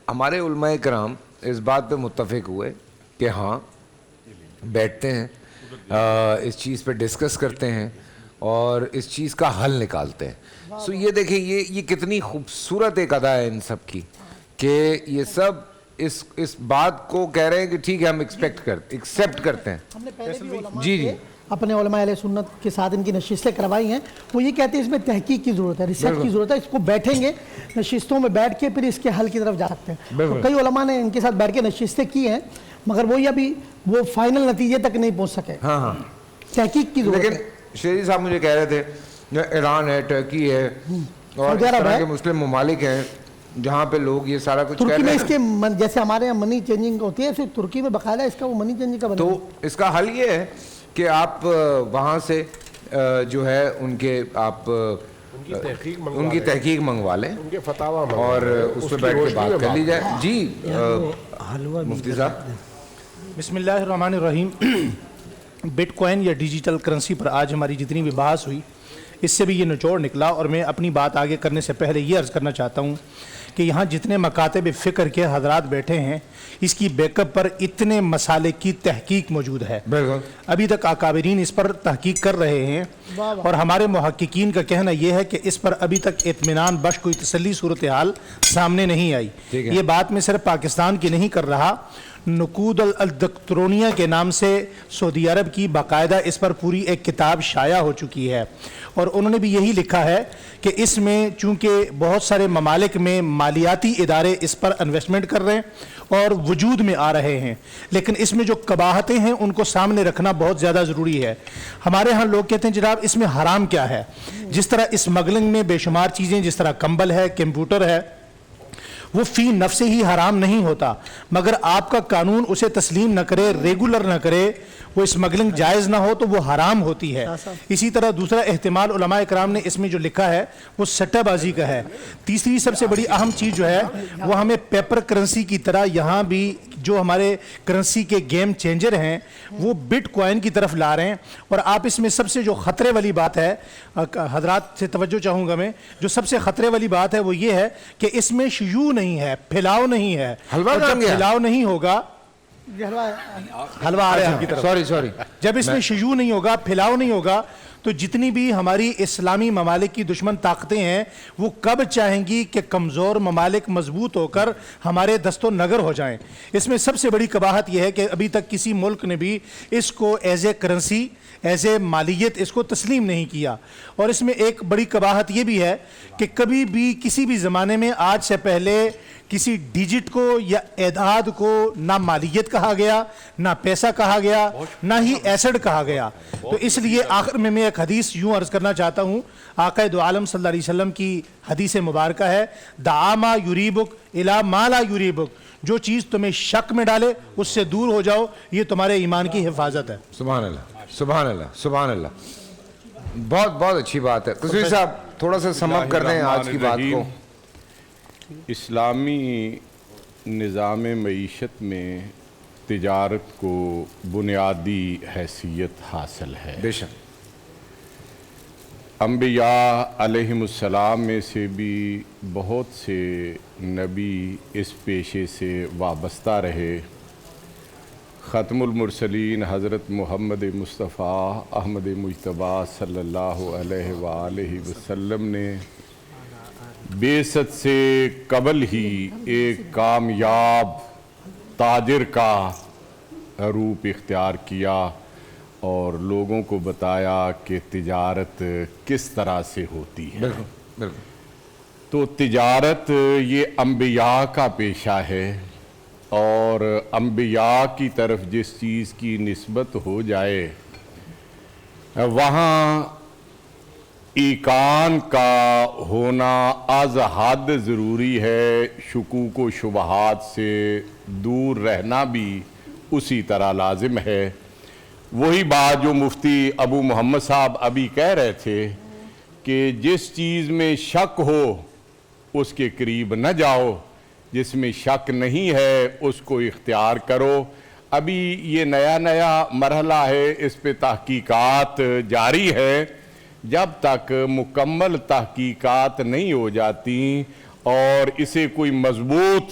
ہمارے علماء کرام اس بات پہ متفق ہوئے کہ ہاں بیٹھتے ہیں, اس چیز پہ ڈسکس کرتے ہیں اور اس چیز کا حل نکالتے ہیں. سو یہ دیکھیں یہ کتنی خوبصورت ایک ادا ہے ان سب کی کہ یہ سب اس بات کو کہہ رہے ہیں کہ ٹھیک ہے ہم ایکسیپٹ کرتے ہیں. ہم نے پہلے بھی علماء جی اپنے علماء اہل سنت کے ساتھ ان کی نشستیں کروائی ہیں. وہ یہ کہتے ہیں اس میں تحقیق کی ضرورت ہے, ریسرچ کی ضرورت ہے. اس کو بیٹھیں گے نشستوں میں بیٹھ کے پھر اس کے حل کی طرف جا سکتے ہیں. تو کئی علماء نے ان کے ساتھ بیٹھ کے نشستیں کی ہیں مگر وہی ابھی وہ فائنل نتیجے تک نہیں پہنچ سکے. ہاں تحقیق کی ضرورت ہے. لیکن شیری صاحب مجھے کہہ رہے تھے ایران ہے, ٹرکی ہے اور اس طرح کے مسلم ممالک ہیں جہاں پہ لوگ یہ سارا کچھ ترکی میں اس کے جیسے ہمارے یہاں منی چینجنگ ہوتی ہے, پھر ترکی میں باقاعدہ اس کا وہ منی چینجنگ کا بنا. تو اس کا حل یہ ہے کہ آپ وہاں سے جو ہے ان کی تحقیق منگوا لیں اور اس پہ بیٹھ کے بات کر لی جائے. جی مفتی صاحب. بسم اللہ الرحمن الرحیم. بٹ کوائن یا ڈیجیٹل کرنسی پر آج ہماری جتنی بھی بحث ہوئی اس سے بھی یہ نچوڑ نکلا, اور میں اپنی بات آگے کرنے سے پہلے یہ عرض کرنا چاہتا ہوں کہ یہاں جتنے مکاتب فکر کے حضرات بیٹھے ہیں اس کی بیک اپ پر اتنے مسالک کی تحقیق موجود ہے. ابھی تک اکابرین اس پر تحقیق کر رہے ہیں اور ہمارے محققین کا کہنا یہ ہے کہ اس پر ابھی تک اطمینان بخش کوئی تسلی صورتحال سامنے نہیں آئی. یہ بات میں صرف پاکستان کی نہیں کر رہا, نقود الالکترونیہ کے نام سے سعودی عرب کی باقاعدہ اس پر پوری ایک کتاب شائع ہو چکی ہے, اور انہوں نے بھی یہی لکھا ہے کہ اس میں چونکہ بہت سارے ممالک میں مالیاتی ادارے اس پر انویسٹمنٹ کر رہے ہیں اور وجود میں آ رہے ہیں, لیکن اس میں جو قباحتیں ہیں ان کو سامنے رکھنا بہت زیادہ ضروری ہے. ہمارے ہاں لوگ کہتے ہیں جناب اس میں حرام کیا ہے. جس طرح اسمگلنگ میں بے شمار چیزیں, جس طرح کمبل ہے, کمپیوٹر ہے, وہ فی نفس ہی حرام نہیں ہوتا, مگر آپ کا قانون اسے تسلیم نہ کرے, ریگولر نہ کرے, وہ اسمگلنگ جائز نہ ہو تو وہ حرام ہوتی ہے. اسی طرح دوسرا احتمال علماء کرام نے اس میں جو لکھا ہے وہ سٹہ بازی کا ہے. تیسری سب سے بڑی اہم چیز جو ہے وہ ہمیں پیپر کرنسی کی طرح یہاں بھی جو ہمارے کرنسی کے گیم چینجر ہیں وہ بٹ کوائن کی طرف لا رہے ہیں. اور آپ اس میں سب سے جو خطرے والی بات ہے, حضرات سے توجہ چاہوں گا میں, جو سب سے خطرے والی بات ہے وہ یہ ہے کہ اس میں شیوع نہیں ہے, پھیلاؤ نہیں ہے. جب پھیلاؤ نہیں ہوگا, حلوہ آ رہا ہے آپ کی طرف, سوری, جب اس میں شیوع نہیں ہوگا, پھیلاؤ نہیں ہوگا, تو جتنی بھی ہماری اسلامی ممالک کی دشمن طاقتیں ہیں وہ کب چاہیں گی کہ کمزور ممالک مضبوط ہو کر ہمارے دست و نگر ہو جائیں. اس میں سب سے بڑی قباحت یہ ہے کہ ابھی تک کسی ملک نے بھی اس کو as a currency, as a مالیت اس کو تسلیم نہیں کیا. اور اس میں ایک بڑی قباحت یہ بھی ہے کہ کبھی بھی کسی بھی زمانے میں آج سے پہلے کسی ڈیجٹ کو یا اعداد کو نہ مالیت کہا گیا, نہ پیسہ کہا گیا, نہ ہی ایسڈ کہا گیا. تو اس لیے آخر میں ایک حدیث یوں عرض کرنا چاہتا ہوں. آقا دو عالم صلی اللہ علیہ وسلم کی حدیث مبارکہ ہے, دع ما یریبک الی ما لا یریبک, جو چیز تمہیں شک میں ڈالے اس سے دور ہو جاؤ, یہ تمہارے ایمان کی حفاظت ہے. سبحان اللہ, سبحان اللہ, سبحان اللہ. بہت اچھی بات ہے. قصوری صاحب تھوڑا سا سم اپ کر دیں آج کی بات کو. اسلامی نظام معیشت میں تجارت کو بنیادی حیثیت حاصل ہے. بے شک. انبیاء علیہم السلام میں سے بھی بہت سے نبی اس پیشے سے وابستہ رہے. ختم المرسلین حضرت محمد مصطفیٰ احمد مجتبیٰ صلی اللہ علیہ وآلہ وسلم نے بعثت سے قبل ہی ایک کامیاب تاجر کا روپ اختیار کیا اور لوگوں کو بتایا کہ تجارت کس طرح سے ہوتی ہے. تو تجارت یہ انبیاء کا پیشہ ہے, اور انبیاء کی طرف جس چیز کی نسبت ہو جائے وہاں ایقان کا ہونا از حد ضروری ہے. شکوک و شبہات سے دور رہنا بھی اسی طرح لازم ہے. وہی بات جو مفتی ابو محمد صاحب ابھی کہہ رہے تھے کہ جس چیز میں شک ہو اس کے قریب نہ جاؤ, جس میں شک نہیں ہے اس کو اختیار کرو. ابھی یہ نیا مرحلہ ہے, اس پہ تحقیقات جاری ہے. جب تک مکمل تحقیقات نہیں ہو جاتی اور اسے کوئی مضبوط